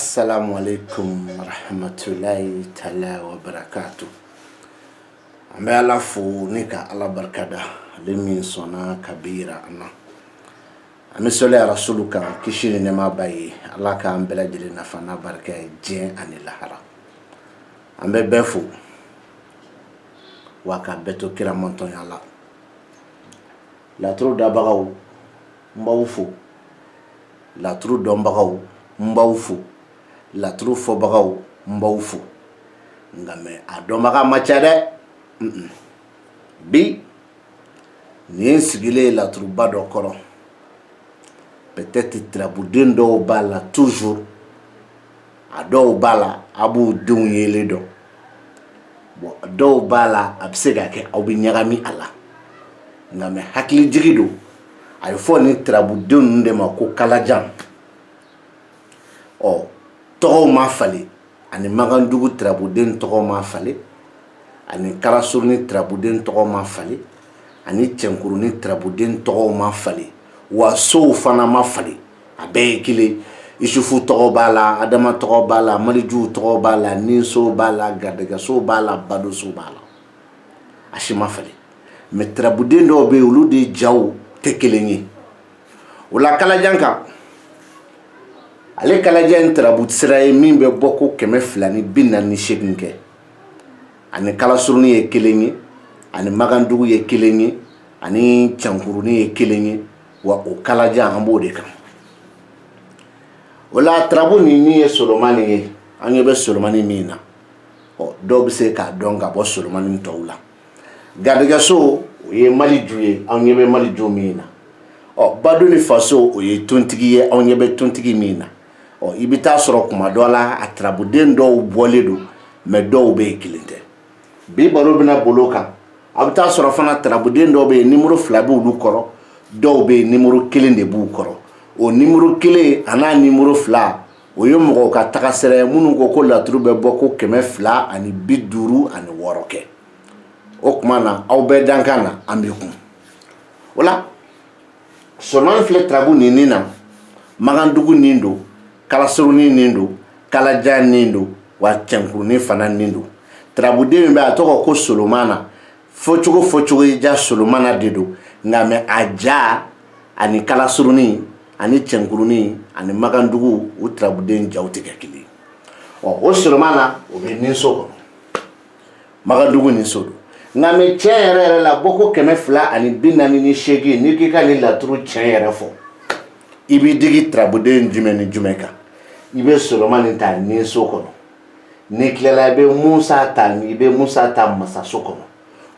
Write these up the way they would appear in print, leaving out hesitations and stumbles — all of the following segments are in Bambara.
Assalamu alaikum rahmatullahi ta'ala wa barakatuh. Ambe ala fo ni ka ala barkada le min sona kabira ana. Ami sole rasuluka kishini ne mabayi ala ka ambela jeli na fana barka jin ani lahara. Ambe befo waka beto kira monton yalla. La tro da bagaw mbawfo. La tro do bagaw mbawfo. La tro fo bagaw mbawfo. Ngame adomaga machade bi ni sigile la tro bado koro. Peut-être trabouden do bala toujours ado bala abu dunyele do bo do bala absega ke obi nyagami ala ngame hakli jigido ay fo ni trabouden de mako kalajan o to ma fale ani magandugu trabouden to ma fale ani karasurni trabouden to ma fale ani chenkuruni trabouden to ma fale wa so fana ma fale abe kile isufu to bala adama to bala mariju to bala ninso bala gadega so bala bado so bala ashima fale me trabouden do be ulude jaw tekelenyi wala kala janka ale kala jan trabut siraye min be boko keme flani binna ni shekinke ani kala surni ye kelenyi ani magandugu ye kelenyi ani chankuruni ye kelenyi wa o kala jan ambo de kan wala trabu ni ye solomani ye anye be solomani mina o do be se ka donga bo solomani tawla gadega so ye mali juye anye be mali ju mina o baduni faso o ye tontigi ye anye be tontigi mina o ibita soro kuma dola atrabuden do boledo me do be kilinte bi baro bina boloka abita soro fana trabuden do be numéro flabu lu koro do be numéro kilinde bu koro o numéro kile ana numéro fla o yomo ka takasere munu ko la trube boko keme fla ani biduru ani woroke o kuma na aw be dankana amiku wala sonon fle trabu ni nina magandugu nindo kala suruni nindo kala jan nindo wa chankuni fana nindo trabude mbe atoko ko solomana fochugo ja solomana dedo ngame aja ani kala suruni ani chankuruni ani magandugu u trabude njawti kekili o solomana o be ninso ko magandugu ninso ngame chere la boko keme fla ani binani ni shegi ni kika ni la tru chere fo ibi digi trabude njumeni jumeka ibe solomani ta ni sokono ni klela be musa ta ni be musa ta masa sokono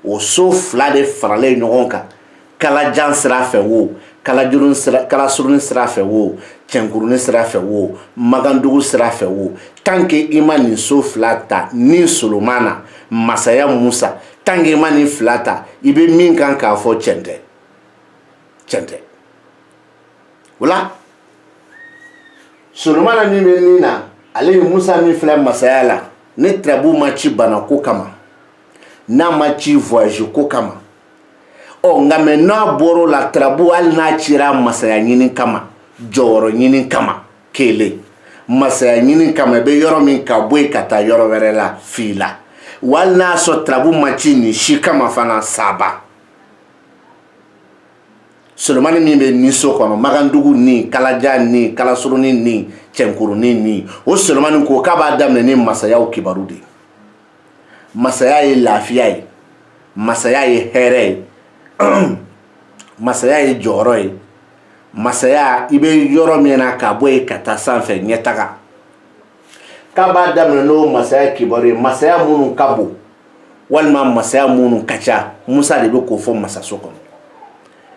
o so flade frale nyogonka kala jan sira fe wo kala jurun sira kala surun sira fe wo chenkurun sira fe wo magandugu sira fe wo tanke imani so flata ni solomana masaya musa tanke imani flata ibe min kan ka fo chente wala solomana ni menina ale musa mi fla masayala ne trabu machi bana ko kama na machi voyage ko kama o ngame na boro la trabu al na chira masaya nyini kama joro nyini kama kele masaya nyini kama be yoro min ka boy kata yoro werela fila wal na so trabu machi ni shikama fana saba solomani min be ni so kono magandugu ni kalaja ni kalasuruni ni chenkuruni ni o solomani ko kaba damne ni masaya o kibarudi masaya ye lafiya ye masaya ye here masaya ye joro ye masaya ibe yoro mena ka boy kata sanfe nyetaga kaba damne no masaya kibaru masaya munu kabo walma masaya munu kacha musa de be ko fo masaso kono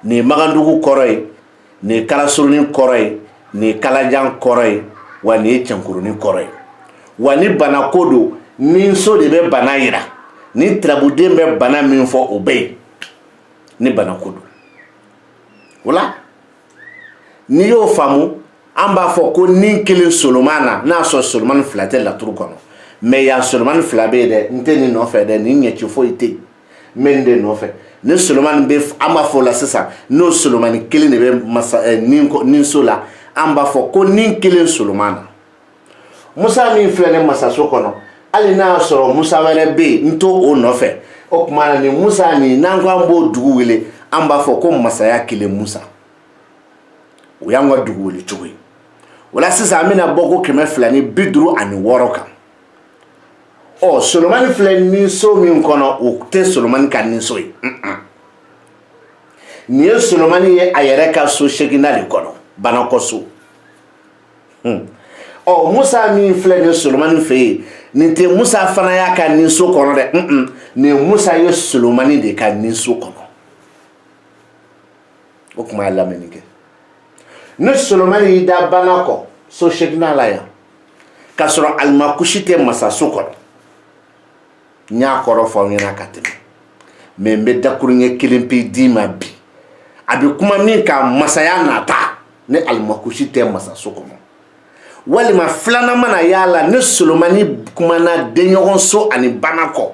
ni magandugu koroy ni kalasuruni koroy ni kalajan koroy wa ni chankuruni koroy wa ni bana kodo ni so de be bana yira ni trabude be bana min fo obey ni bana kodo wala ni yo famu amba fo ko ni kele solomana na so solomon flatel la turu kono me ya solomon flabe de nteni no fe de ni nyechi fo ite mende no fe ne solomon be amba fo la sisa no solomon kele ne be masa nin so la amba fo ko nin kele solomana Musa min filɛ ne masaso kɔnɔ hali n'a sɔrɔ Musa wɛrɛ bɛ yen n to o nɔfɛ o tuma ni Musa ni n'an ko an b'o dugu wele an b'a fɔ ko masaya kelen Musa o y'an ka dugu wele cogo ye o la sisan an bɛna bɔ ko 256 kan ɔ Solomani filɛ ni so min kɔnɔ o tɛ Solomani ka ni so ye nin ye Solomani ye a yɛrɛ ka so segina de kɔnɔ banakɔ so ɔ Musa min filɛ ni Solomani fɛ yen nin tɛ Musa fana y'a ka ni so kɔnɔ dɛ nin Musa ye Solomani de ka ni so kɔnɔ o kuma y'a lamɛnni kɛ ni Solomani y'i da banakɔ so segina la yan k'a sɔrɔ alimakusi tɛ masaso kɔnɔ n y'a kɔrɔ fɔ aw ɲɛna ka tɛmɛ mais n bɛ dakuruɲɛ kelen pe d'i ma bi a bɛ kuma min ka masaya nata ni alimakusi tɛ masaso kɔnɔ walima filanan mana y'a la ni Solomani kumana denɲɔgɔn so ani banakɔ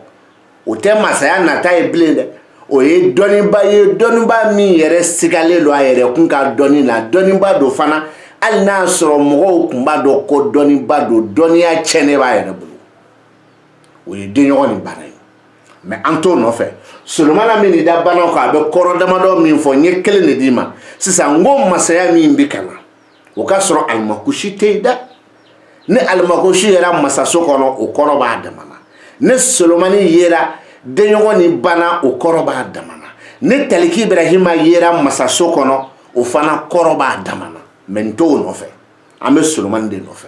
o tɛ masaya nata ye bilen dɛ o ye dɔnniba ye dɔnniba min yɛrɛ sigalen don a yɛrɛ kun ka dɔnni la dɔnniba don fana hali n'a sɔrɔ mɔgɔw tun b'a dɔn ko dɔnniba don dɔnniya tiɲɛnen b'a yɛrɛ bolo o ye denɲɔgɔn ni bana ye mais an t'o nɔfɛ Solomana min da bana ko a bɛ kɔrɔ damadɔ min fɔ n ye kelen de d'i ma sisan n ko masaya min bɛ ka na o ka sɔrɔ alimakusi tɛ yen dɛ ni alimakusi yɛrɛ masaso kɔnɔ o kɔrɔ b'a dama na ni Solomani yera denɲɔgɔn ni bana o kɔrɔ b'a dama na ni Taliki Ibrahima yera masaso kɔnɔ o fana kɔrɔ b'a dama na mais n t'o nɔfɛ an bɛ Solomani de nɔfɛ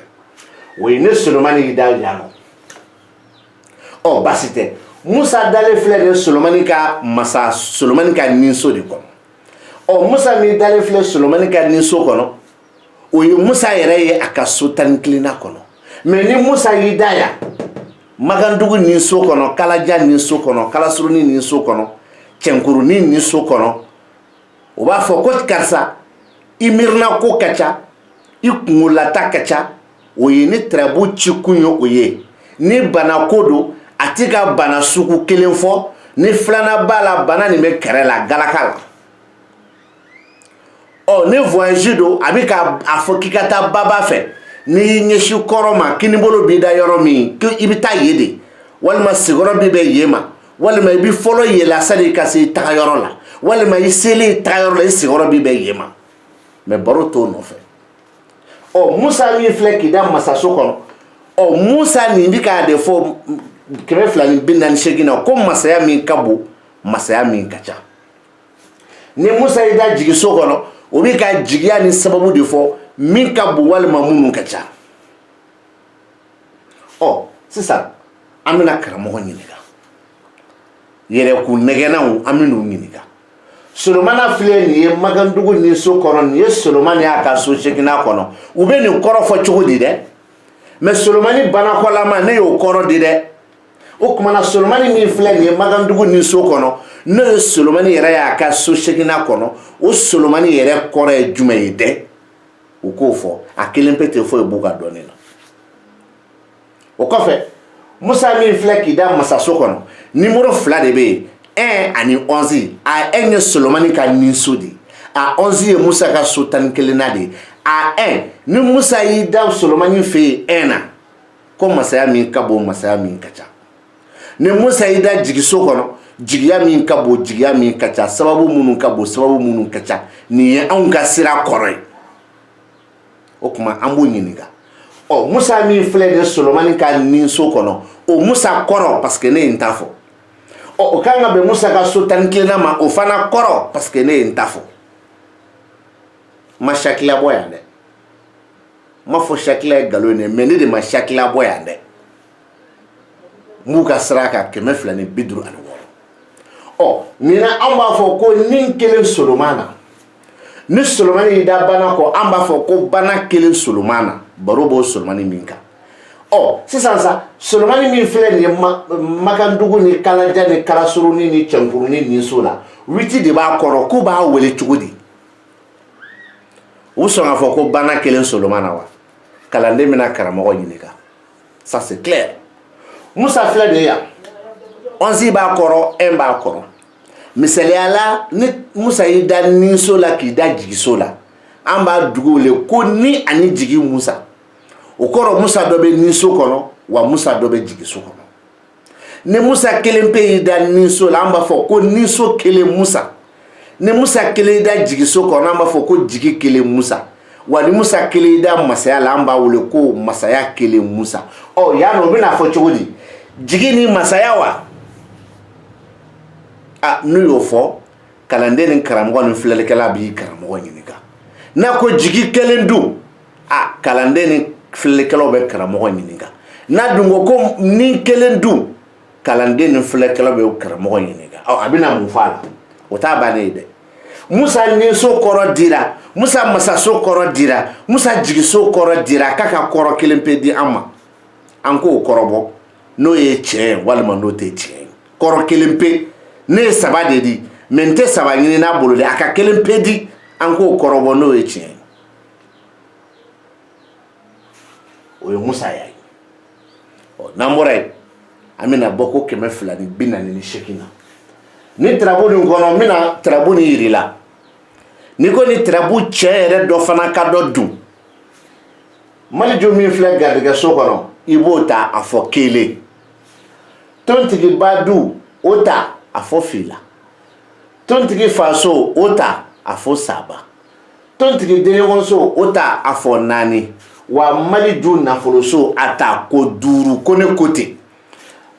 o ye ni Solomani y'i da yan nɔ ɔ basi tɛ Musa dalen filɛ ni Solomani ka ninso de kɔnɔ ɔ Musa min dalen filɛ Solomani ka ninso kɔnɔ o ye Musa yɛrɛ ye a ka so 11 kɔnɔ mais ni Musa y'i da yan Magandugu ninso kɔnɔ Kalaja ninso kɔnɔ Kalasurunin ninso kɔnɔ Cɛnkurunin ninso kɔnɔ o b'a fɔ ko karisa i miirina ko ka ca i kungolata ka ca o ye ni tarabu ci kun ye o ye ni bana ko don a ti ka bana sugu kelen fɔ ni filanan b'a la bana nin bɛ kɛrɛ la galaka la ɔ ni voyage don a bɛ ka a fɔ k'i ka taa baba fɛ n'i y'i ɲɛsin kɔrɔ ma kini bolo b'i da yɔrɔ min ko i bɛ taa yen de walima sigiyɔrɔ b'i bɛ yen ma walima i bɛ fɔlɔ yɛlɛ sani i ka se i tagayɔrɔ la walima i selen i tagayɔrɔ la i sigiyɔrɔ b'i bɛ yen ma mais baro t'o nɔfɛ ɔ Musa min filɛ k'i da masaso kɔnɔ ɔ Musa nin bɛ k'a de fɔ 248 na ko masaya min ka bon masaya min ka ca ni Musa y'i da jigiso kɔnɔ o bɛ ka jigiya ni sababu de fɔ min ka bon walima minnu ka ca ɔ sisan an bɛna karamɔgɔ ɲininka yɛrɛkun nɛgɛnnaw an bɛ n'u ɲininka Solomana filɛ nin ye Magandugu ninso kɔnɔ nin ye Solomani y'a ka so 8 kɔnɔ u bɛ nin kɔrɔ fɔ cogo di dɛ mais Solomani banakɔlama ne y'o kɔrɔ di dɛ o kumana Solomani min filɛ nin ye Magandugu ninso kɔnɔ n'o ye Solomani yɛrɛ y'a ka so 8 kɔnɔ o Solomani yɛrɛ kɔrɔ ye jumɛn ye dɛ u k'o fɔ a kelen pe tɛ foyi b'u ka dɔnni na o kɔfɛ Musa min filɛ k'i da masaso kɔnɔ numéro 2 de bɛ yen 1 ani 11 a 1 ye Solomani ka ninso de a 11 ye Musa ka so 11 de a 1 ni Musa y'i da Solomani fɛ yen 1 na ko masaya min ka bon masaya min ka ca ni Musa y'i da jigiso kɔnɔ jigiya min ka bon jigiya min ka ca sababu minnu ka bon sababu minnu ka ca nin ye anw ka sira kɔrɔ ye o kuma an b'o ɲininka ɔ Musa min filɛ ni Solomani ka ninso kɔnɔ o Musa kɔrɔ parce que ne ye n ta fɔ ɔ o kan ka bɛn Musa ka so 11 ma o fana kɔrɔ parce que ne ye n ta fɔ ma sakila bɔ yan dɛ ma fɔ sakila ye nkalon ye mais ne de ma sakila bɔ yan dɛ n b'u ka sira kan 256 ɔ nin na an b'a fɔ ko nin kelen Solomana ni Solomani y'i da bana kɔ an b'a fɔ ko bana kelen Solomana baro b'o Solomani min kan ɔ sisan sa Solomani min filɛ nin ye Magandugu ni Kalaja ni Kalasurunin ni Cɛnkurunin ninso la 8 de b'a kɔrɔ k'u b'a wele cogo di u sɔn k'a fɔ ko bana kelen Solomana wa kalanden bɛna karamɔgɔ ɲininka ça c'est clair Musa filɛ de yan 11 b'a kɔrɔ 1 b'a kɔrɔ misaliya la ni Musa y'i da ninso la k'i da jigiso la an b'a dugu wele ko ni ani jigi Musa o kɔrɔ Musa dɔ bɛ ninso kɔnɔ wa Musa dɔ bɛ jigiso kɔnɔ. Ni Musa kelen pe y'i da ninso la an b'a fɔ ko ninso kelen Musa. Ni Musa kelen da jigiso kɔnɔ an b'a fɔ ko jigi kelen Musa. Wa ni Musa kelen da masaya la an b'a wele ko masaya kelen Musa. Ɔ yan nɔ o bɛna fɔ cogo di? Jigi ni masaya wa? N'u y'o fɔ kalanden ni karamɔgɔ ni filɛlikɛla b'i karamɔgɔ ɲininka. N'a ko jigi kelen dun kalanden ni filɛlikɛlaw bɛ karamɔgɔ ɲininka. N'a dun ko ni kelen dun kalanden ni filɛlikɛlaw bɛ karamɔgɔ ɲininka. A bɛna mun fɔ a la? O t'a bannen ye dɛ. Musa ninso kɔrɔ dira, Musa masaso kɔrɔ dira, Musa jigiso kɔrɔ dira k'a ka kɔrɔ kelen pe di an ma. An k'o kɔrɔbɔ n'o ye tiɲɛ walima n'o tɛ tiɲɛ ye. Kɔrɔ kelen pe ne ye saba de di mais n tɛ saba ɲini n'a bolo de a ka kelen pe di an k'o kɔrɔbɔ n'o ye tiɲɛ ye. O ye Musa ya ye. N'an bɔra yen an bɛna bɔ ko 248 na. Ni tarabu nin kɔnɔ n bɛna tarabu nin yir'i la. Ni ko ni tarabu cɛ yɛrɛ dɔ fana ka dɔ dun Maliju min filɛ garijɛgɛso kɔnɔ i b'o ta a fɔ kelen. Tontigiba du o ta a fɔ fila. Tontigi faso o ta a fɔ saba. Tontigi denɲɔgɔnso o ta a fɔ naani. Wa Maliju nafoloso a ta ko 5 ko ne ko ten.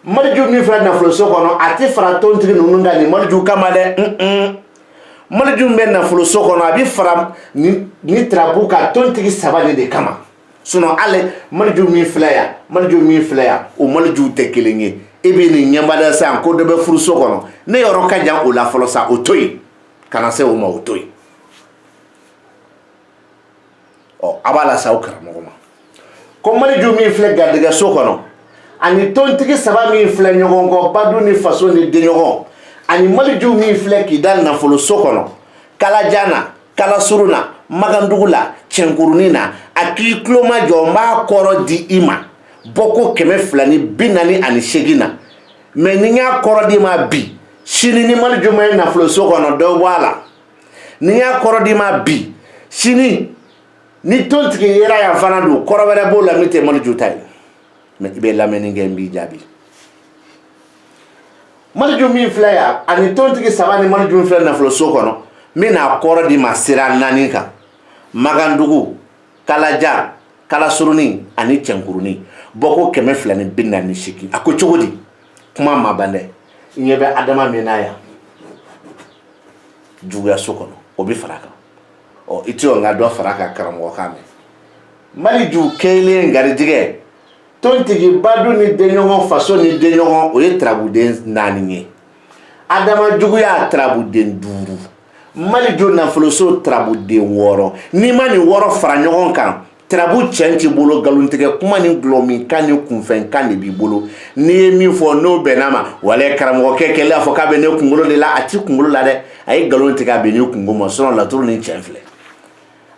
Maliju min filɛ nafoloso kɔnɔ a tɛ fara tontigi ninnu da ni Maliju kama dɛ. Maliju bɛ nafoloso kɔnɔ a bɛ fara ni tarabu ka tontigi 3 de kama. Sinon ale Maliju min filɛ yan o Maliju tɛ kelen ye. E bɛ nin ɲɛbada san ko dɔ bɛ furuso kɔnɔ ne yɔrɔ ka jan o la fɔlɔ sa o to yen kana se o ma o to yen. A b'a la sa o karamɔgɔ ma ko Maliju min filɛ garijɛgɛso kɔnɔ ani tontigi 3 min filɛ ɲɔgɔn kɔ badu ni faso ni denɲɔgɔn ani Maliju min filɛ k'i da nafoloso kɔnɔ kalajan na kalasurun na magandugu la cɛnkurunin na a k'i tulo majɔ n b'a kɔrɔ di i ma bɔ ko 248 na mais ni y'a kɔrɔ di ma bi sini ni Maliju ma ye nafoloso kɔnɔ dɔ bɔ a la ni y'a kɔrɔ di ma bi sini ni tontigi yera yan fana don kɔrɔ wɛrɛ b'o la min tɛ Maliju ta ye mais i bɛ lamɛnni kɛ n b'i jaabi. Maliju min filɛ yan ani tontigi 3 ni Maliju min filɛ nafoloso kɔnɔ n bɛna kɔrɔ di ma sira 4 kan magandugu kalajan kalasurunin ani cɛnkurunin bɔ ko 248 a ko cogo di kuma ma ban dɛ n ɲɛ bɛ Adama min na yan juguyaso kɔnɔ o bɛ fara kan i tɛ n ka dɔ fara kan karamɔgɔ kan mɛn Maliju kelen garijɛgɛ tontigi badu ni denɲɔgɔn faso ni denɲɔgɔn o ye tarabuden 4 ye Adama juguya tarabuden 5 Maliju nafoloso tarabuden 6 n'i ma nin 6 fara ɲɔgɔn kan tarabu cɛn t'i bolo galontigɛ kuma ni gulɔminkan ni kunfɛnkan de b'i bolo n'i ye min fɔ n'o bɛnna ma wala karamɔgɔkɛ kɛlen a fɔ k'a bɛ ne kunkolo de la a ti kunkolo la dɛ a ye galon tigɛ a bɛ ne kunkolo ma sinon laturu ni cɛn filɛ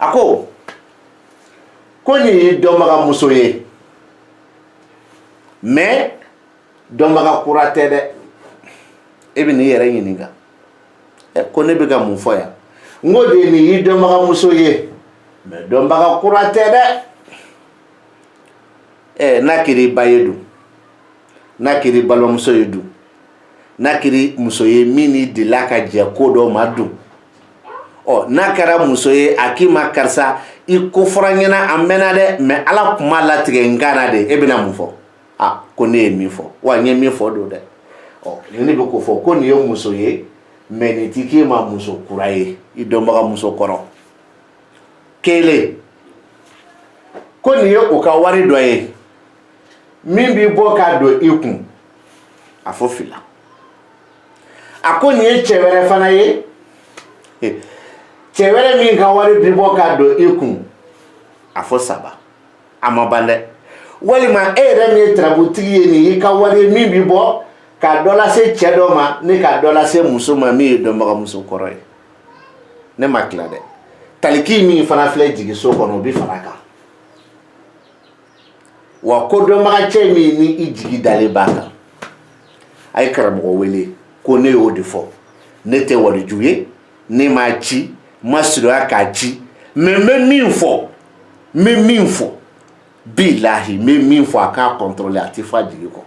a ko nin ye dɔnbaga muso ye mais dɔnbaga kura tɛ dɛ e bɛ n'i yɛrɛ ɲininka ko ne bɛ ka mun fɔ yan n ko de nin ye dɔnbaga muso ye mais dɔnbaga kura tɛ dɛ n'a kɛra i ba ye dun n'a kɛra i balimamuso ye dun n'a kɛra muso ye min n'i delila ka jɛ ko dɔ ma dun n'a kɛra muso ye a k'i ma karisa i ko fɔra n ɲɛna a mɛnna dɛ mais ala kun m'a latigɛ n kana de e bɛna mun fɔ ko ne ye min fɔ wa n ye min fɔ don dɛ ne bɛ ko fɔ ko nin ye muso ye mais nin ti k'e ma muso kura ye i dɔnbaga muso kɔrɔ kelen ko nin ye o ka wari dɔ ye min b'i bɔ k'a don i kun a fɔ fila a ko nin ye cɛ wɛrɛ fana ye cɛ wɛrɛ min ka wari b'i bɔ k'a don i kun a fɔ saba a ma ban dɛ walima e yɛrɛ min ye tarabutigi ye nin y'i ka wari ye min b'i bɔ k'a dɔ lase cɛ dɔ ma ni k'a dɔ lase muso ma min ye dɔnbaga muso kɔrɔ ye ne ma tila dɛ taliki min fana filɛ jigiso kɔnɔ o bi fara kan wa ko dɔnbaga cɛ min ni i jigi dalen b'a kan a ye karamɔgɔ wele ko ne y'o de fɔ ne tɛ waliju ye ne m'a ci ma siroya k'a ci mais n bɛ min fɔ billahi me min fo aka contrôler atifa jigi ko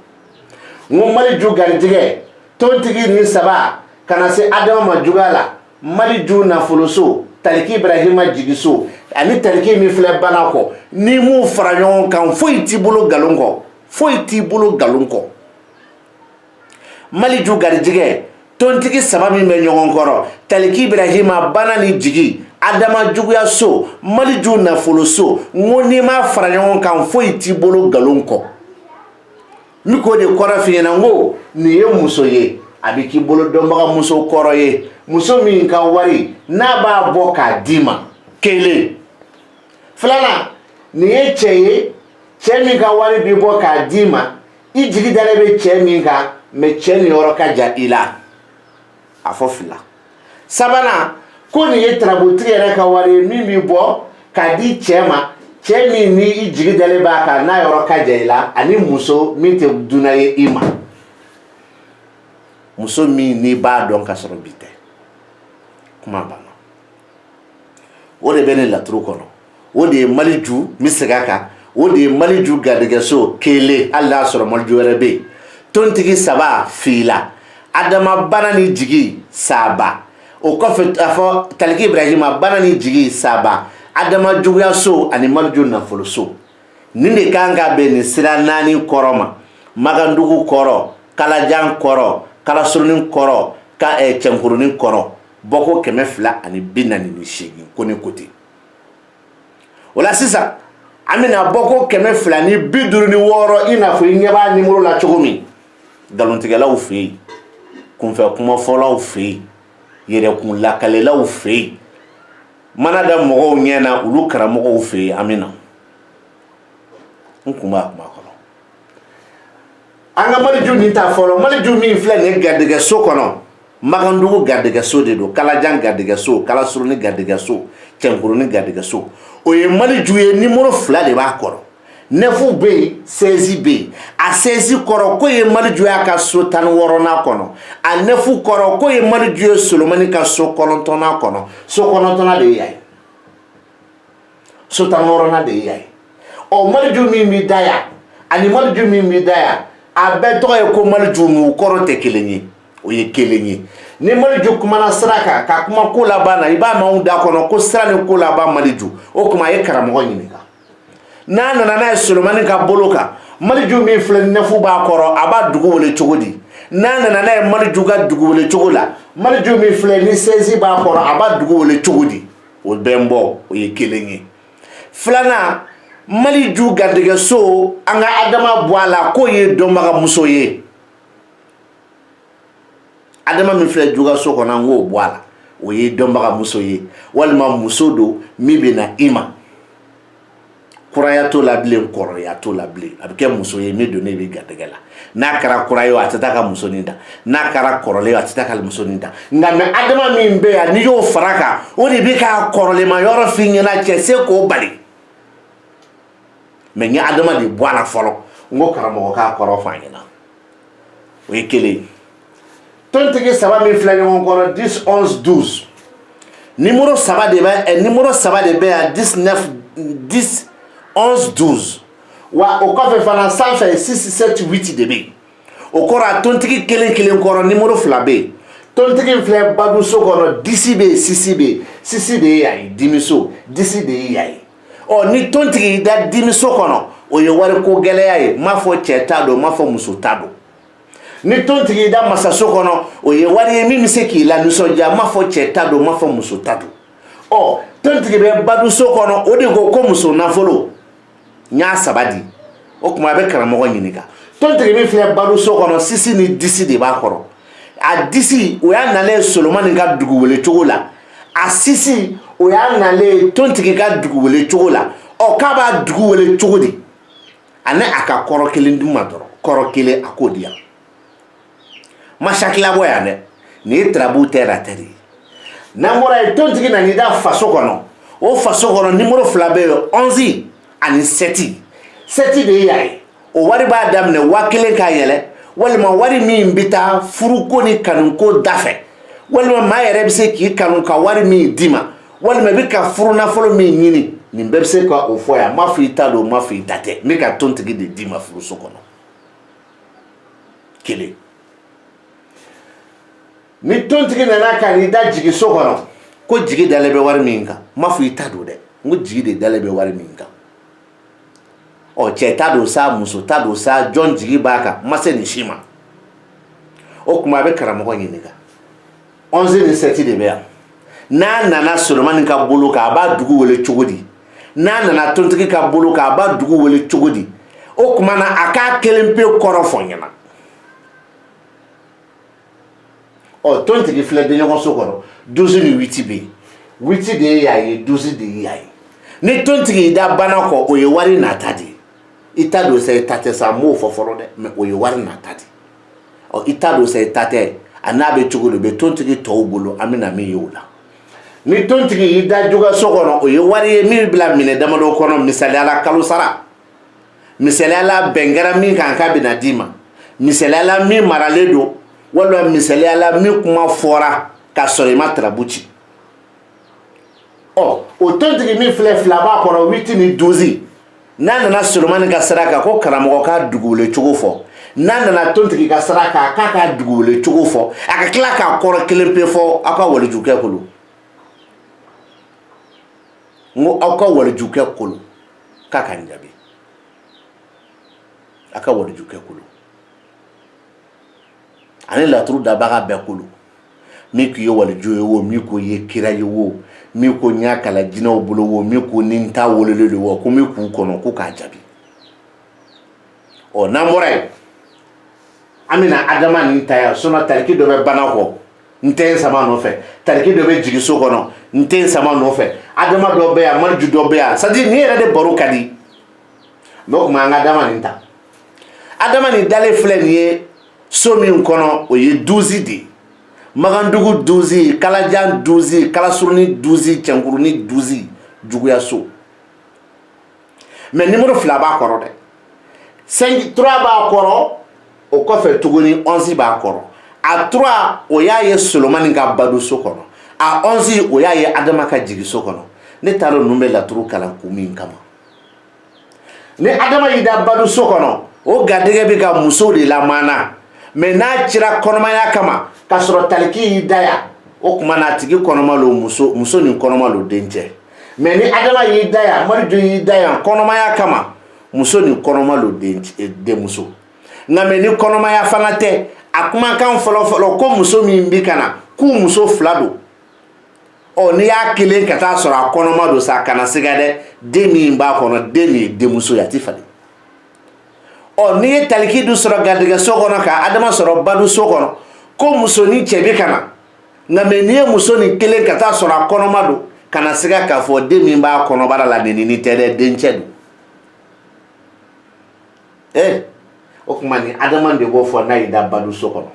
ngo mali ju garijige tontigi ni saba kana se adama ma jugala mali ju na foloso taliki ibrahima jigiso ani taliki mi fle banako ni mu fara ɲɔgɔn kan foyi ti bolo galon kɔ foyi ti bolo galon kɔ mali ju garijige tontigi saba min bɛ ɲɔgɔn kɔrɔ taliki ibrahima bana ni jigi adama juguya so mali ju nafolo so ngo ni ma fara ɲɔgɔn kan foyi ti bolo galon kɔ mi ko de kɔrɔ fi ɲɛna ngo ni ye muso ye a bɛ k'i bolo dɔnbaga muso kɔrɔ ye muso min ka wari n'a b'a bɔ k'a d'i ma kelen filanan nin ye cɛ ye cɛ min ka wari bɛ bɔ k'a d'i ma i jigi dalen bɛ cɛ min kan mɛ cɛ nin yɔrɔ ka jan i la a fɔ fila sabanan ko nin ye tarabutigi yɛrɛ ka wari ye min bɛ bɔ k'a di cɛ ma cɛ min ni i jigi dalen b'a kan n'a yɔrɔ ka jan i la ani muso min tɛ dunan ye i ma muso min n'i b'a dɔn ka sɔrɔ bi tɛ kuma banna o de bɛ ne laturu kɔnɔ o de ye mali ju n bɛ segin a kan o de ye mali ju garijɛgɛso kelen hali n'a sɔrɔ mali ju wɛrɛ bɛ yen tontigi saba fila adama bana ni jigi saba o kɔfɛ a fɔ taliki ibrahima bana ni jigi saba adama juguya so ani mali ju nafolo so nin de kan ka bɛn nin sira naani kɔrɔ ma magandugu kɔrɔ kalajan kɔrɔ kalasurunin kɔrɔ ka cɛnkurunin kɔrɔ bɔko 248 ko ni kote o la sisan an bɛna bɔko 256 i n'a fɔ i ɲɛ b'a nimoro la cogo min nkalontigɛlaw fɛ yen kunfɛ kumafɔlaw fɛ yen yɛrɛkun lakalelaw fɛ yen mana da mɔgɔw ɲɛ na olu karamɔgɔw fɛ yen an bɛna n kun b'a kuma kɔnɔ an ka maliju nin ta fɔlɔ maliju min filɛ nin garijɛgɛso kɔnɔ magandugu garijɛgɛso de don kalajan garijɛgɛso kalasurunin garijɛgɛso cɛnkurunin garijɛgɛso o ye maliju ye nimoro 2 de b'a kɔrɔ 9 bɛ yen 16 bɛ yen a 16 kɔrɔ ko ye maliju y'a ka so 16nan kɔnɔ a 9 kɔrɔ ko ye maliju ye solomani ka so 9nan kɔnɔ so 9nan de ye yan ye so 16nan de ye yan ye ɔ maliju min bɛ da yan ani maliju min bɛ da yan a bɛɛ tɔgɔ ye ko maliju min u kɔrɔ tɛ kelen ye o ye kelen ye ni maliju kumana sira kan ka kuma ko laban na i b'a mɛn da kɔnɔ ko sira ni ko laban maliju o tuma a ye karamɔgɔ ɲininka n'a nana n'a ye solomani ka bolo kan maliju min filɛ nɛfu b'a kɔrɔ a b'a dugu wele cogo di n'a nana n'a ye maliju ka dugu wele cogo la maliju min filɛ ni 16 b'a kɔrɔ a b'a dugu wele cogo di o bɛɛ n bɔ o ye kelen ye filanan maliju garijɛgɛso an ka adama bɔ a la k'o ye dɔnbaga muso ye adama min filɛ jugaso kɔnɔ an k'o bɔ a la o ye dɔnbaga muso ye walima muso don min bɛ na i ma kuraya t'o la bilen kɔrɔya t'o la bilen a bɛ kɛ muso ye min donnen bɛ garijɛgɛ la n'a kɛra kura ye a tɛ taa ka musonin ta n'a kɛra kɔrɔlen ye a tɛ taa ka musonin ta nka mɛ adama min bɛ yan n'i y'o fara a kan o de bɛ ka kɔrɔlenma yɔrɔ f'i ɲɛna cɛ se k'o bali mɛ n ye adama de bɔ a la fɔlɔ n ko karamɔgɔ k'a kɔrɔ f'an ɲɛna o ye kelen ye tontigi saba min filɛ ɲɔgɔn kɔrɔ 10 11 12 nimoro saba de bɛ yan 10 11 12 wa o kɔfɛ fana sanfɛ 6 7 8 de bɛ yen o kɔrɔ a tontigi kelen kelen kɔrɔ nimoro 2 bɛ yen tontigi filɛ baduso kɔnɔ 10 bɛ yen 6 bɛ yen 6 de ye yan ye dimiso 10 de ye yan ye ɔ ni tontigi da dimiso kɔnɔ o ye wariko gɛlɛya ye n m'a fɔ cɛ ta don n m'a fɔ muso ta don ni tontigi da masaso kɔnɔ o ye wari ye min bɛ se k'i la nisɔndiya n m'a fɔ cɛ ta don n m'a fɔ muso ta don ɔ tontigi bɛ baduso kɔnɔ o de ko ko muso nafolo n y'a saba di o tuma a bɛ karamɔgɔ ɲininka tontigi min filɛ baduso kɔnɔ 6 ni 10 de b'a kɔrɔ a 10 o y'a nalen solomani ka dugu wele cogo la a 6 o y'a nalen tontigi ka dugu wele cogo la ɔ k'a b'a dugu wele cogo di ani a ka kɔrɔ kelen di ma dɔrɔn kɔrɔ kelen a k'o di yan ma sakila bɔ yan dɛ nin ye tarabu tɛra tɛ de ye n'an bɔra yen tontigi nan'i da faso kɔnɔ o faso kɔnɔ nimoro 2 bɛ yen 11 ani 7 de ye yan ye o wari b'a daminɛ 1000 k'a yɛlɛ walima wari min bɛ taa furuko ni kanuko dafɛ walima maa yɛrɛ bɛ se k'i kanu ka wari min d'i ma walima i bɛ ka furu nafolo min ɲini nin bɛɛ bɛ se ka o fɔ yan, n m'a fɔ i ta don, n m'a fɔ i ta tɛ, n bɛ ka tontigi de d'i ma furuso kɔnɔ. Kelen, ni tontigi nana ka n'i da jigi so kɔnɔ ko jigi dalen bɛ wari min kan, n m'a fɔ i ta don dɛ, n ko jigi de dalen bɛ wari min kan. Ɔ cɛ ta don sa, muso ta don sa, jɔn jigi b'a kan, n ma se nin si ma. O tuma a bɛ karamɔgɔ ɲininka 11 ni 7 de bɛ yan. N'a nana Solomani ka bolo kan a b'a dugu wele cogo di? N'a nana tontigi ka bolo kan a b'a dugu wele cogo di? O tuma na a k'a kelen pe kɔrɔ fɔ n ɲɛna. Ɔ tontigi filɛ denɲɔgɔn so kɔnɔ 12 ni 8 bɛ yen. 8 de ye y'a ye, 12 de ye y'a ye. Ni tontigi y'i da bana kɔ o ye wari nata de ye. I ta don sa i ta tɛ sa, n m'o fɔ fɔlɔ dɛ, mais o ye wari nata de. Ɔ i ta don sa i ta tɛ, a n'a bɛ cogo di bɛ tontigi tɔw bolo, an bɛna min ye o la. Ni tontigi y'i da juga so kɔnɔ o ye wari ye min bila minɛ damadɔ kɔnɔ, misaliyala kalo sara, misaliyala bɛn kɛra min kan k'a bɛna d'i ma, misaliyala min maralen don, walima misaliyala min kuma fɔra k'a sɔrɔ i ma tarabu ci. Ɔ o tontigi min filɛ fila b'a kɔnɔ 8 ni 12, n'a nana Solomani ka sira kan ko karamɔgɔ k'a dugu wele cogo fɔ, n'a nana tontigi ka sira kan k'a k'a dugu wele cogo fɔ, a ka tila k'a kɔrɔ kelen pe fɔ aw ka walijukɛ kolo. N ko aw ka walijukɛ kolo k'a ka n jaabi, a ka walijukɛ kolo ani laturu dabaga bɛɛ kolo, min k'i ye waliju ye o, min ko ye kira ye o, min ko n y'a kala jinɛw bolo o, min ko ni n ta wolelen don o, ko min k'u kɔnɔ ko k'a jaabi. Ɔ n'an bɔra yen an bɛna Adama nin ta yan, sinon tariki dɔ bɛ bana kɔ n tɛ n sama nɔfɛ, tariki dɔ bɛ jigin so kɔnɔ n tɛ n sama nɔfɛ, Adama dɔ bɛ yan, Mariju dɔ bɛ yan, c'est à dire nin yɛrɛ de baro ka di. Mais o tuma an ka Adama nin ta. Adama nin dalen filɛ nin ye so min kɔnɔ o ye 12 de ye. Magandugu 12, Kalajan 12, Kalasurunin 12, Cɛnkurunin 12 juguya so. Mais numéro 2 b'a kɔrɔ dɛ. 3 b'a kɔrɔ, o kɔfɛ tuguni 11 b'a kɔrɔ. A 3 o y'a ye Solomani ka bado so kɔnɔ. A 11 o y'a ye Adama ka jigi so kɔnɔ. Ne t'a dɔn ninnu bɛ laturu kalan kun min kama. Ni Adama y'i da bado so kɔnɔ, o garijɛgɛ bɛ ka muso de lamana. Mais n'a cira kɔnɔmaya kama k'a sɔrɔ taliki y'i da yan, o tuma na a tigi kɔnɔma lo muso nin kɔnɔma lo dencɛ. Mais ni Adama y'i da yan, Mariju y'i da yan kɔnɔmaya kama, muso nin kɔnɔma lo denmuso. Nka mais ni kɔnɔmaya fana tɛ, a kumakan fɔlɔ ko muso min bi ka na k'u muso 2 don. Ɔ n'i y'a kelen ka taa sɔrɔ a kɔnɔma don sa, kana siga dɛ, den min b'a kɔnɔ den nin ye denmuso ye, a ti falen. Ɔ n'i ye taliki dun sɔrɔ garijɛgɛ so kɔnɔ ka Adama sɔrɔ badu so kɔnɔ ko muso ni cɛ bi ka na, nka mais n'i ye muso nin kelen ka taa sɔrɔ a kɔnɔma don, kana siga k'a fɔ den min b'a kɔnɔbara la nin tɛ dɛ, dencɛ don. O tuma ni Adama de b'o fɔ n'a y'i da badu so kɔnɔ,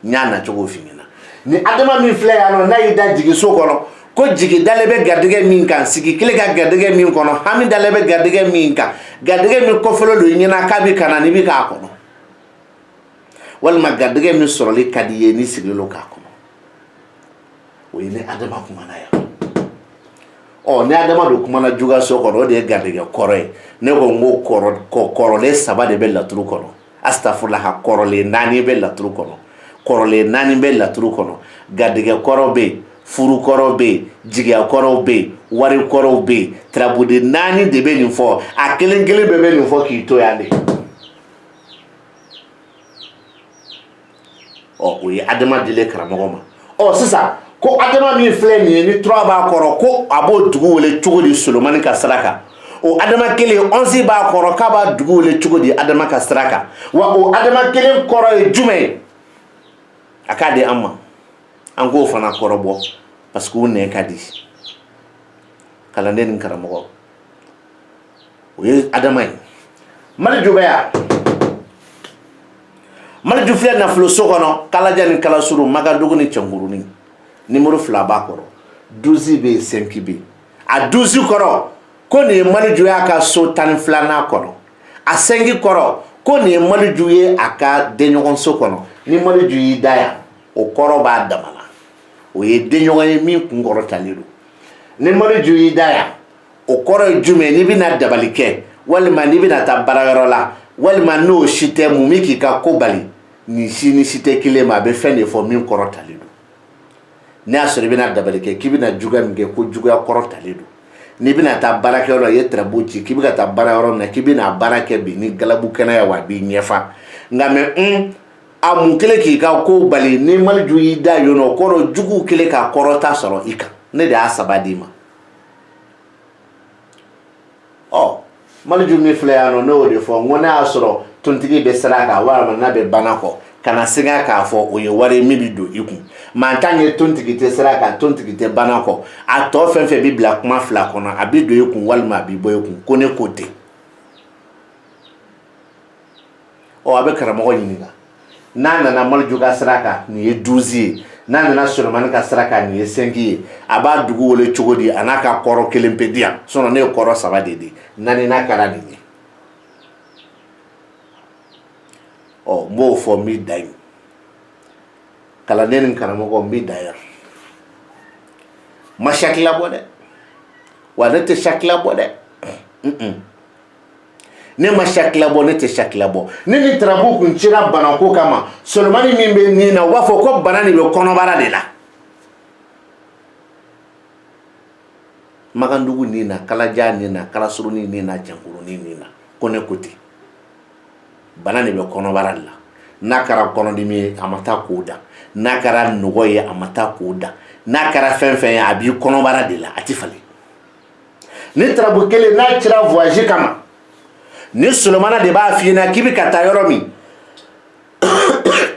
n y'a nacogo f'i ɲɛna. Ni Adama min filɛ yan nɔ n'a y'i da jigi so kɔnɔ ko jigi dalen bɛ garijɛgɛ min kan, sigi kelen ka garijɛgɛ min kɔnɔ, hami dalen bɛ garijɛgɛ min kan, garijɛgɛ min kɔfɛlen don i ɲɛna k'a bɛ ka na n'i bɛ k'a kɔnɔ, walima garijɛgɛ min sɔrɔli ka di i ye n'i sigilen don k'a kɔnɔ. O ye ni Adama kumana yan. Ɔ ni Adama don kumana juga so kɔnɔ, o de ye garijɛgɛ kɔrɔ ye. Ne ko n ko kɔrɔlen 3 de bɛ laturu kɔnɔ, astafurlaha, kɔrɔlen 4 bɛ laturu kɔnɔ, kɔrɔlen 4 bɛ laturu kɔnɔ. Garijɛgɛ kɔrɔ bɛ yen, furu kɔrɔ bɛ yen, jigiya kɔrɔw bɛ yen, wari kɔrɔw bɛ yen, tirabude 4 de bɛ nin fɔ, a kelen kelen bɛɛ bɛ nin fɔ k'i to yan de. Ɔ o ye Adama dilen karamɔgɔ ma. Ɔ sisan ko Adama min filɛ nin ye ni 3 b'a kɔrɔ ko a b'o dugu wele cogo di Solomani ka sira kan. O Adama kelen 11 b'a kɔrɔ k'a b'a dugu wele cogo di Adama ka sira kan. Wa o Adama kelen kɔrɔ ye jumɛn ye? A k'a di an ma, an k'o fana kɔrɔ bɔ parce que o nɛ ka di. Kalanden ni karamɔgɔ, o ye Adama ye. Mariju bɛ yan. Mariju filɛ nafolo so kɔnɔ, Kalajan ni Kalasuru, Magandugu ni Cɛnkurunin. Numéro 2 b'a kɔrɔ, 12 bɛ yen, 5 bɛ yen. A 12 kɔrɔ ko nin ye Mariju y'a ka so 12nan kɔnɔ. A 5 kɔrɔ ko nin ye Mariju ye a ka denɲɔgɔn so kɔnɔ. Ni Mariju y'i da yan, o kɔrɔ b'a dama na. O ye denɲɔgɔn ye min kun kɔrɔtalen don. Ni Mariju y'i da yan, o kɔrɔ jume ni bina dabali kɛ walima ni bina ta barayɔrɔ la walima n'o si tɛ mun mi k'i ka ko bali ni si ni si tɛ kelen ma a bɛ fɛn de fɔ min kɔrɔ talen don n'a y'a sɔrɔ i bɛna dabali kɛ k'i bɛna juguya min kɛ ko juguya kɔrɔ talen don n'i bɛna taa baarakɛyɔrɔ la i ye tarabu ci k'i bɛ ka taa baarayɔrɔ min na k'i bɛna baara kɛ bi ni galabu kɛnɛya wa a b'i ɲɛfa nka mɛ a mun kelen k'i ka ko bali ni maliju y'i da yen nɔ kɔrɔ jugu kelen ka kɔrɔta sɔrɔ i kan ne de y'a saba d'i ma maliju min filɛ yan nɔ ne y'o de fɔ n ko n'a y'a sɔrɔ tontigi bɛ sira kan walima n'a bɛ bana kɔ kana sɛgɛn k'a fɔ o ye wari min bɛ don i kun mɛ en tant que tontigi tɛ sira kan tontigi tɛ bana kɔ a tɔ fɛn fɛn bɛ bila kuma fila kɔnɔ a bɛ don i kun walima a bɛ bɔ i kun ko ne ko ten a bɛ karamɔgɔ ɲininka n'a nana maliju ka sira kan nin ye 12 ye n'a nana solomani ka sira kan nin ye 5 ye a b'a dugu wele cogo di a n'a ka kɔrɔ kelen pe di yan sinon ne ye kɔrɔ 3 de di naani n'a kɛra nin ye n b'o fɔ n b'i da yen kalanden ni karamɔgɔ n b'i da yan ma saki labɔ dɛ wa ne tɛ saki labɔ dɛ ne ma saki labɔ ne tɛ saki labɔ ne ni tarabu kun cira banako kama solomani min bɛ nin na u b'a fɔ ko bana nin bɛ kɔnɔbara de la magandugu nin na kalajan nin na kalasurunin nin na jankurunin nin na ko ne ko ten bana nin bɛ kɔnɔbara de la n'a kɛra kɔnɔdimi ye a ma taa k'o da n'a kɛra nɔgɔ ye a ma taa k'o da n'a kɛra fɛn fɛn ye a b'i kɔnɔbara de la a ti falen ni tarabu kelen n'a cira voyage kama ni solomana de b'a f'i ɲɛna k'i bɛ ka taa yɔrɔ min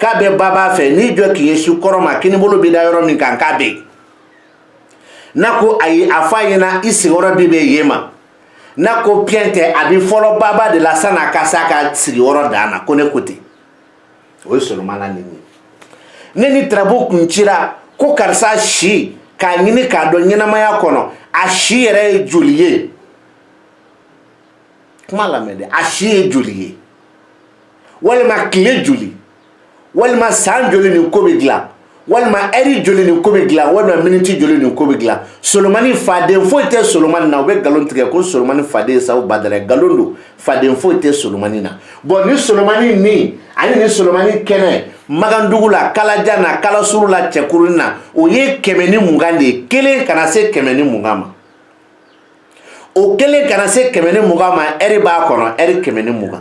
k'a bɛ baba fɛ n'i jɔ k'i ɲɛsin kɔrɔ ma kini bolo bɛ da yɔrɔ min kan k'a bɛ yen n'a ko ayi a f'a ɲɛna i sigiyɔrɔ bi bɛ yen ma n'a ko piɛn tɛ a bɛ fɔlɔ baba de la san'a ka s'a ka sigiyɔrɔ dan na ko ne ko ten o ye solomana nin ye ne ni tarabu kun cira ko karisa si k'a ɲini k'a dɔn ɲɛnamaya kɔnɔ a si yɛrɛ ye joli ye kuma lamɛn dɛ a si ye joli ye walima tile joli walima san joli nin ko bɛ dilan walima ɛri joli nin ko bɛ dilan walima miniti joli nin ko bɛ dilan solomani faden foyi tɛ solomani na u bɛ nkalon tigɛ ko solomani faden ye sabu badara nkalon don faden foyi tɛ solomani na bɔn ni solomani nin ani ni solomani kɛnɛ magandugu la kalajan na kalasuru la cɛkurunin na o ye 120 de ye kelen kana se 120 ma o kelen kana se 120 ma ɛri b'a kɔnɔ ɛri 120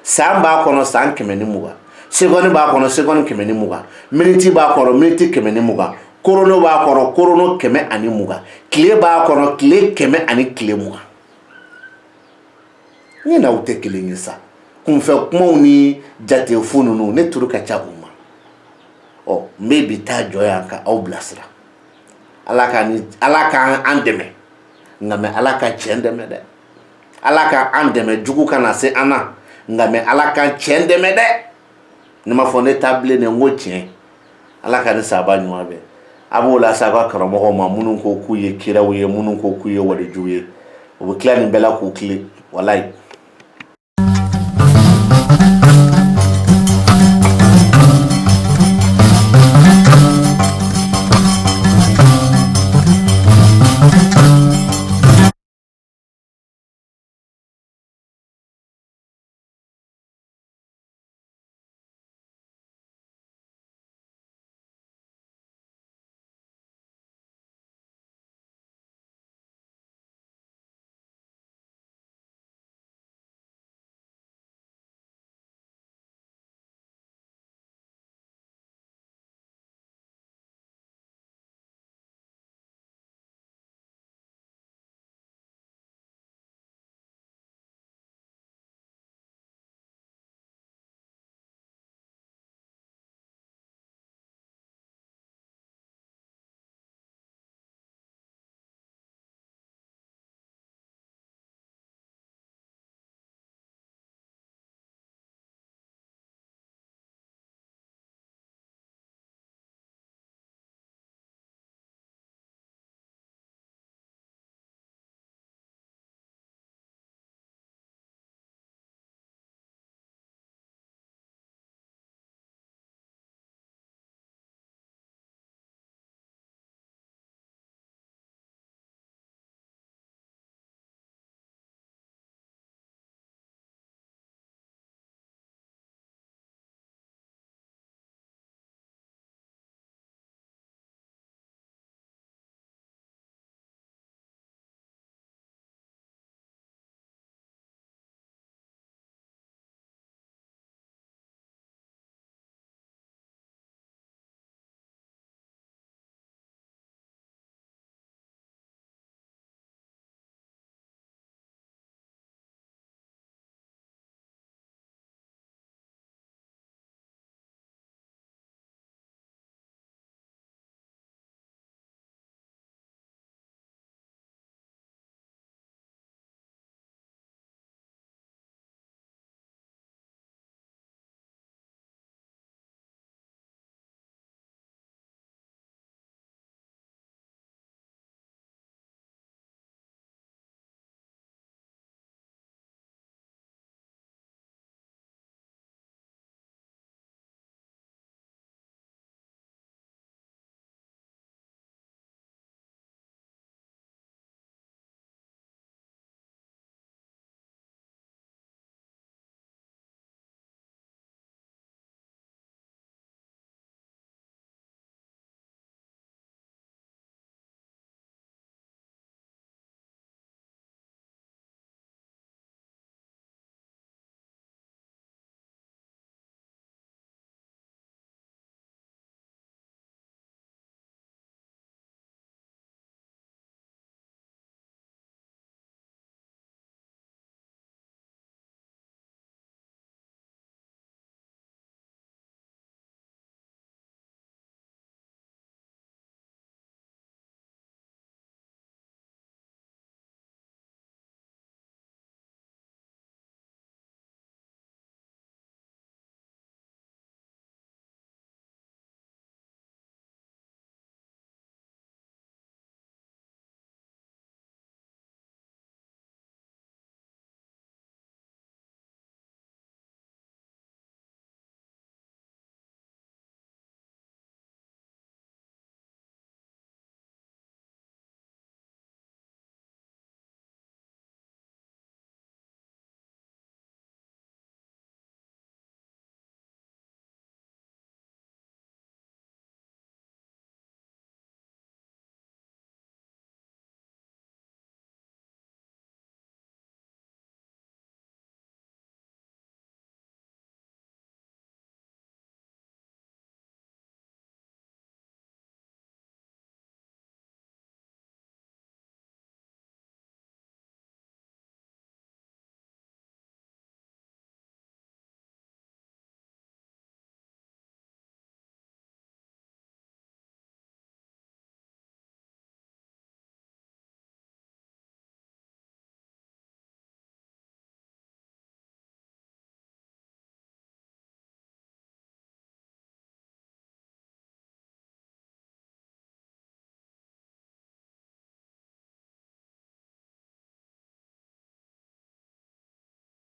san b'a kɔnɔ san 120 seconde b'a kɔnɔ seconde 120 miniti b'a kɔnɔ miniti 120 korono b'a kɔnɔ korono 120 tile b'a kɔnɔ tile 120 ni n'aw tɛ kelen ye sa kunfɛ kumaw ni jate fu ninnu ne turu ka ca u ma n bɛ bi taa jɔ yan ka aw bilasira ala k'an dɛmɛ nka mɛ ala ka tiɲɛ dɛmɛ dɛ ala k'an dɛmɛ jugu kana se an na nka mɛ ala ka tiɲɛ dɛmɛ dɛ ne ma fɔ ne ta bilen dɛ n ko tiɲɛ ala ka ne saba ɲuman bɛɛ a b'o la sa ka karamɔgɔw ma minnu ko k'u ye kiraw ye minnu ko k'u ye walijuw ye u bɛ tila nin bɛɛ la k'u tilen walayi